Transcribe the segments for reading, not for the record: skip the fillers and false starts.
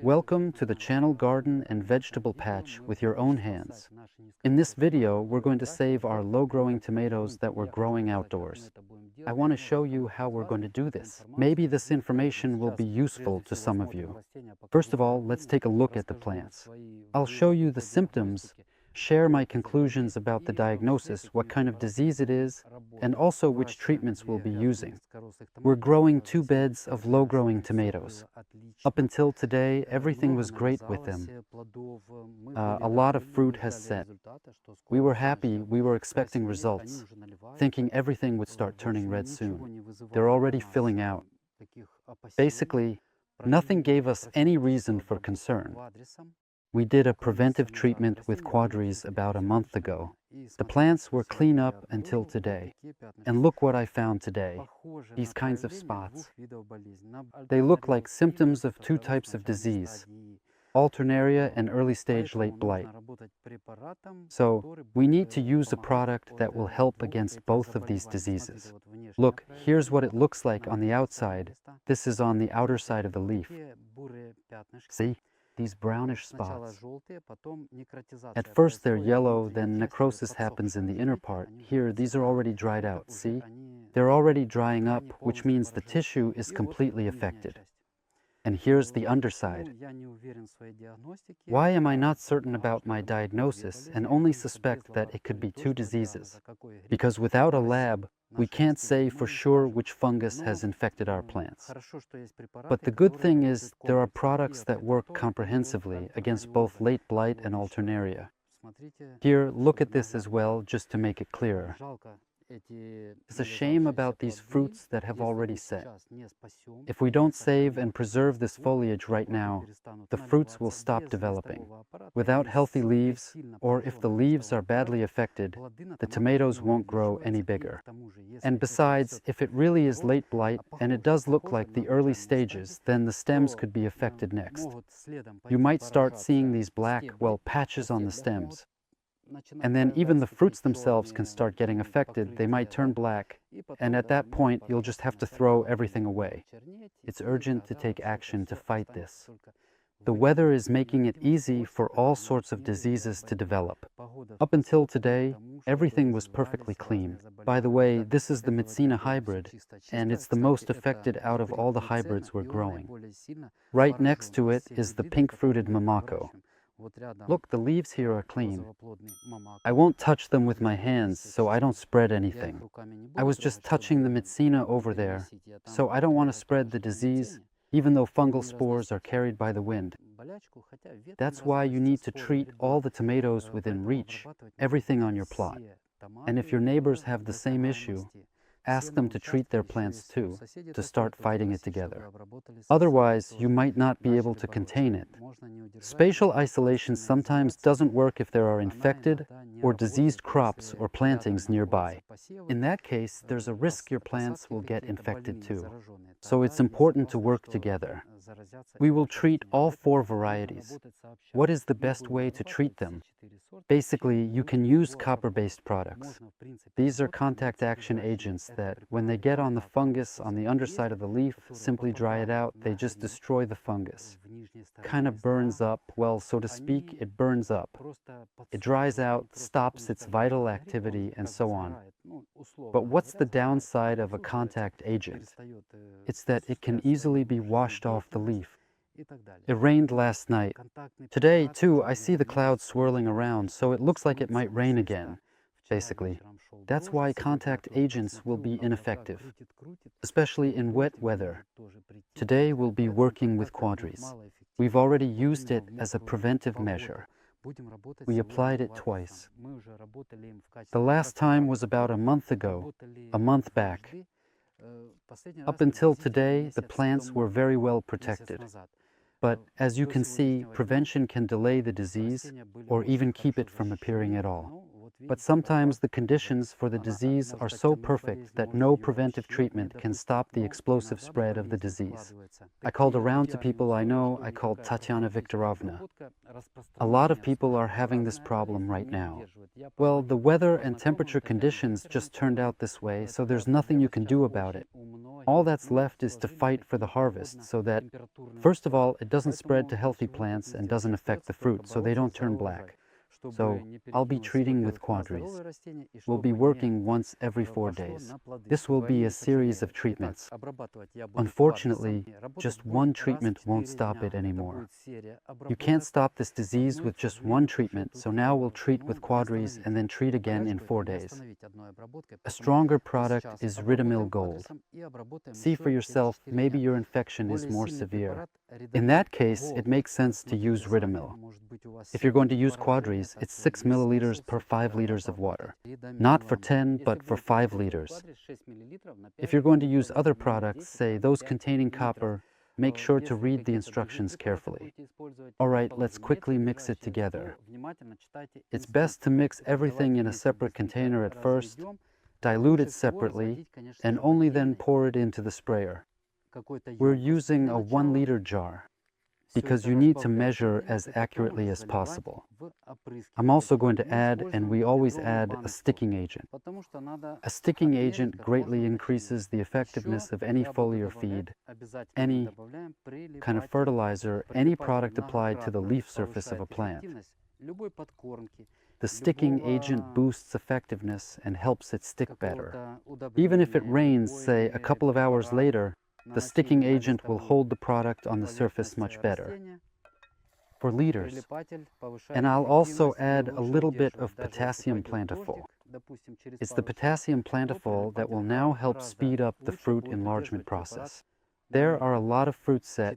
Welcome to the channel garden and vegetable patch with your own hands. In this video, we're going to save our low-growing tomatoes that we're growing outdoors. I want to show you how we're going to do this. Maybe this information will be useful to some of you. First of all, let's take a look at the plants. I'll show you the symptoms, share my conclusions about the diagnosis, what kind of disease it is, and also which treatments we'll be using. We're growing 2 beds of low-growing tomatoes. Up until today, everything was great with them. A lot of fruit has set. We were happy, we were expecting results, thinking everything would start turning red soon. They're already filling out. Basically, nothing gave us any reason for concern. We did a preventive treatment with quadris about a month ago. The plants were clean up until today. And look what I found today, these kinds of spots. They look like symptoms of 2 types of disease, alternaria and early-stage late blight. So, we need to use a product that will help against both of these diseases. Look, here's what it looks like on the outside. This is on the outer side of the leaf. See? These brownish spots. At first they're yellow, then necrosis happens in the inner part. Here, these are already dried out, see? They're already drying up, which means the tissue is completely affected. And here's the underside. Why am I not certain about my diagnosis and only suspect that it could be 2 diseases? Because without a lab, we can't say for sure which fungus has infected our plants. But the good thing is there are products that work comprehensively against both late blight and alternaria. Here, look at this as well, just to make it clearer. It's a shame about these fruits that have already set. If we don't save and preserve this foliage right now, the fruits will stop developing. Without healthy leaves, or if the leaves are badly affected, the tomatoes won't grow any bigger. And besides, if it really is late blight, and it does look like the early stages, then the stems could be affected next. You might start seeing these black, patches on the stems. And then even the fruits themselves can start getting affected. They might turn black, and at that point, you'll just have to throw everything away. It's urgent to take action to fight this. The weather is making it easy for all sorts of diseases to develop. Up until today, everything was perfectly clean. By the way, this is the Mitsina hybrid, and it's the most affected out of all the hybrids we're growing. Right next to it is the pink-fruited Mamako. Look, the leaves here are clean. I won't touch them with my hands, so I don't spread anything. I was just touching the Mitsina over there, so I don't want to spread the disease, even though fungal spores are carried by the wind. That's why you need to treat all the tomatoes within reach, everything on your plot. And if your neighbors have the same issue, ask them to treat their plants too, to start fighting it together. Otherwise, you might not be able to contain it. Spatial isolation sometimes doesn't work if there are infected or diseased crops or plantings nearby. In that case, there's a risk your plants will get infected too. So it's important to work together. We will treat all 4 varieties. What is the best way to treat them? Basically, you can use copper-based products. These are contact action agents that, when they get on the fungus on the underside of the leaf, simply dry it out, they just destroy the fungus. Kind of burns up, well, so to speak, it burns up. It dries out, stops its vital activity, and so on. But what's the downside of a contact agent? It's that it can easily be washed off the leaf. It rained last night. Today, too, I see the clouds swirling around, so it looks like it might rain again, basically. That's why contact agents will be ineffective, especially in wet weather. Today, we'll be working with quadris. We've already used it as a preventive measure. We applied it twice. The last time was about a month ago, a month back. Up until today, the plants were very well protected. But as you can see, prevention can delay the disease or even keep it from appearing at all. But sometimes the conditions for the disease are so perfect that no preventive treatment can stop the explosive spread of the disease. I called around to people I know. I called Tatiana Viktorovna. A lot of people are having this problem right now. Well, the weather and temperature conditions just turned out this way, so there's nothing you can do about it. All that's left is to fight for the harvest so that, first of all, it doesn't spread to healthy plants and doesn't affect the fruit, so they don't turn black. So I'll be treating with quadris. We'll be working once every 4 days. This will be a series of treatments. Unfortunately, just one treatment won't stop it anymore. You can't stop this disease with just one treatment, so now we'll treat with quadris and then treat again in 4 days. A stronger product is Ridamil Gold. See for yourself, maybe your infection is more severe. In that case, it makes sense to use Ridamil. If you're going to use quadris, it's 6 milliliters per 5 liters of water. Not for 10, but for 5 liters. If you're going to use other products, say those containing copper, make sure to read the instructions carefully. All right, let's quickly mix it together. It's best to mix everything in a separate container at first, dilute it separately, and only then pour it into the sprayer. We're using a 1-liter jar, because you need to measure as accurately as possible. I'm also going to add, and we always add, a sticking agent. A sticking agent greatly increases the effectiveness of any foliar feed, any kind of fertilizer, any product applied to the leaf surface of a plant. The sticking agent boosts effectiveness and helps it stick better. Even if it rains, say, a couple of hours later, the sticking agent will hold the product on the surface much better. For liters. And I'll also add a little bit of potassium plentiful. It's the potassium plentiful that will now help speed up the fruit enlargement process. There are a lot of fruit set,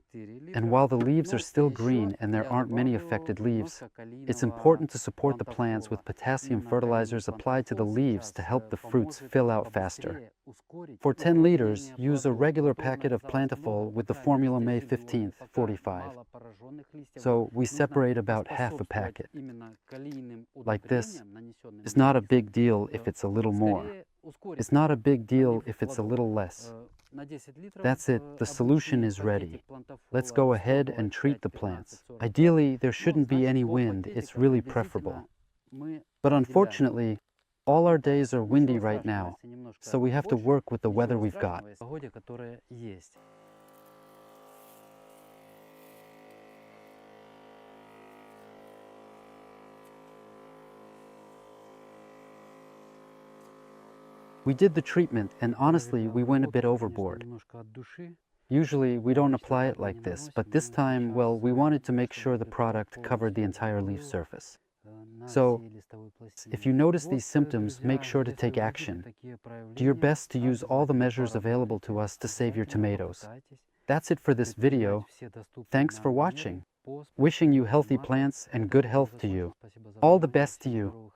and while the leaves are still green and there aren't many affected leaves, it's important to support the plants with potassium fertilizers applied to the leaves to help the fruits fill out faster. For 10 liters, use a regular packet of Plantifol with the formula May 15th, 45. So we separate about half a packet. Like this. It's not a big deal if it's a little more. It's not a big deal if it's a little less. That's it, the solution is ready. Let's go ahead and treat the plants. Ideally, there shouldn't be any wind, it's really preferable. But unfortunately, all our days are windy right now, so we have to work with the weather we've got. We did the treatment, and honestly, we went a bit overboard. Usually, we don't apply it like this, but this time, well, we wanted to make sure the product covered the entire leaf surface. So, if you notice these symptoms, make sure to take action. Do your best to use all the measures available to us to save your tomatoes. That's it for this video. Thanks for watching. Wishing you healthy plants and good health to you. All the best to you.